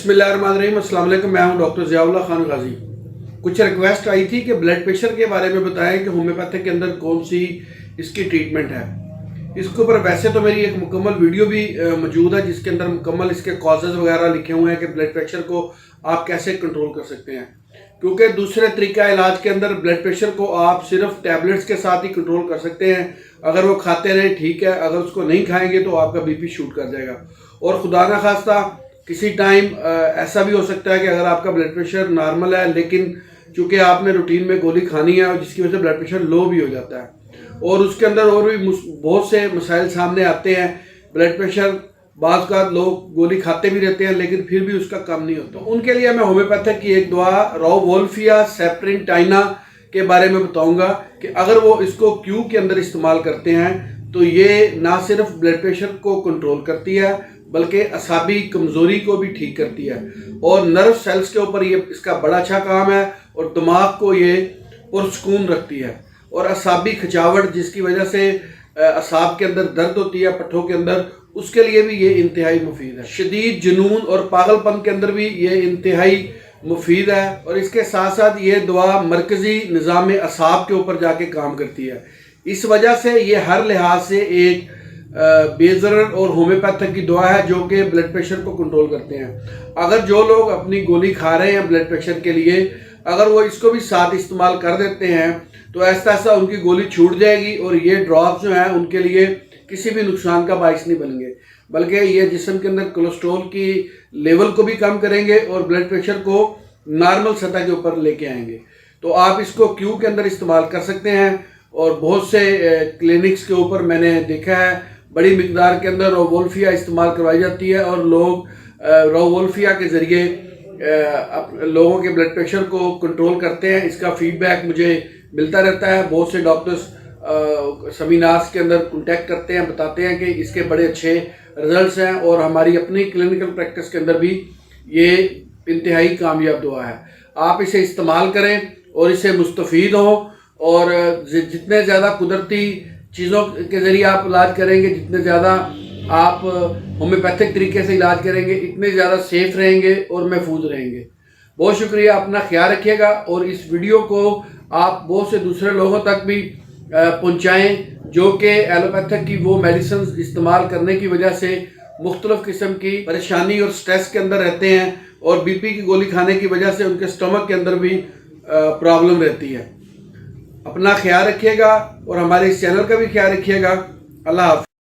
बिस्मिल्लाहिर्रहमानिर्रहीम। अस्सलाम वालेकुम। मैं हूं डॉक्टर ज़ियाउल्लाह खान गाजी। कुछ रिक्वेस्ट आई थी कि ब्लड प्रेशर के बारे में बताएं कि होम्योपैथिक के अंदर कौन सी इसकी ट्रीटमेंट है। इसके ऊपर वैसे तो मेरी एक मुकम्मल वीडियो भी मौजूद है जिसके अंदर मुकम्मल इसके कॉजेज़ वगैरह लिखे हुए हैं कि ब्लड प्रेशर को आप कैसे कंट्रोल कर सकते हैं, क्योंकि दूसरे तरीका इलाज के अंदर ब्लड प्रेशर को आप सिर्फ टैबलेट्स के साथ ही कंट्रोल कर सकते हैं। अगर वो खाते रहे ठीक है, अगर उसको नहीं खाएंगे तो आपका बीपी शूट कर जाएगा। और खुदा ना खास्ता किसी टाइम ऐसा भी हो सकता है कि अगर आपका ब्लड प्रेशर नॉर्मल है लेकिन चूंकि आपने रूटीन में गोली खानी है और जिसकी वजह से ब्लड प्रेशर लो भी हो जाता है और उसके अंदर और भी बहुत से मसाइल सामने आते हैं। ब्लड प्रेशर बाज़ का लोग गोली खाते भी रहते हैं लेकिन फिर भी उसका कम नहीं होता। उनके लिए मैं होम्योपैथिक की एक दवा रोवोल्फिया सेप्ट्रिनटाइना के बारे में बताऊंगा कि अगर वो इसको क्यू के अंदर इस्तेमाल करते हैं तो ये ना सिर्फ ब्लड प्रेशर को कंट्रोल करती है बल्कि असाबी कमज़ोरी को भी ठीक करती है और नर्व सेल्स के ऊपर ये इसका बड़ा अच्छा काम है और दिमाग को ये पुरसकून रखती है। और असाबी खिंचावट जिसकी वजह से असाब के अंदर दर्द होती है पट्ठों के अंदर, उसके लिए भी ये इंतहाई मुफीद है। शदीद जुनून और पागलपन के अंदर भी ये इंतहाई मुफीद है और इसके साथ साथ ये दवा मरकज़ी निज़ाम असाब के ऊपर जाके काम करती है। इस वजह से ये हर लिहाज से एक बेज़रर और होम्योपैथिक की दवा है जो कि ब्लड प्रेशर को कंट्रोल करते हैं। अगर जो लोग अपनी गोली खा रहे हैं ब्लड प्रेशर के लिए, अगर वो इसको भी साथ इस्तेमाल कर देते हैं तो ऐसा ऐसा उनकी गोली छूट जाएगी और ये ड्रॉप्स जो हैं उनके लिए किसी भी नुकसान का बाइस नहीं बनेंगे, बल्कि ये जिस्म के अंदर कोलेस्ट्रॉल की लेवल को भी कम करेंगे और ब्लड प्रेशर को नॉर्मल सतह के ऊपर लेके आएंगे। तो आप इसको क्यू के अंदर इस्तेमाल कर सकते हैं और बहुत से क्लिनिक्स के ऊपर मैंने देखा है बड़ी मिकदार के अंदर रोवोल्फिया इस्तेमाल करवाई जाती है और लोग रोवोल्फिया के ज़रिए लोगों के ब्लड प्रेशर को कंट्रोल करते हैं। इसका फीडबैक मुझे मिलता रहता है। बहुत से डॉक्टर्स सेमिनार्स के अंदर कॉन्टैक्ट करते हैं, बताते हैं कि इसके बड़े अच्छे रिजल्ट्स हैं और हमारी अपनी क्लिनिकल प्रैक्टिस के अंदर भी ये इंतहाई कामयाब दवा है। आप इसे इस्तेमाल करें और इससे मुस्तफ़ीद हों और जितने ज़्यादा कुदरती चीज़ों के ज़रिए आप इलाज करेंगे, जितने ज़्यादा आप होम्योपैथिक तरीके से इलाज करेंगे, इतने ज़्यादा सेफ रहेंगे और महफूज रहेंगे। बहुत शुक्रिया, अपना ख्याल रखिएगा और इस वीडियो को आप बहुत से दूसरे लोगों तक भी पहुँचाएँ जो कि एलोपैथिक की वो मेडिसिन इस्तेमाल करने की वजह से मुख्तलिफ़ किस्म की परेशानी और स्ट्रेस के अंदर रहते हैं और बीपी की गोली खाने की वजह से उनके स्टमक के अंदर भी प्रॉब्लम रहती है। अपना ख्याल रखिएगा और हमारे इस चैनल का भी ख्याल रखिएगा। अल्लाह हाफ़िज़।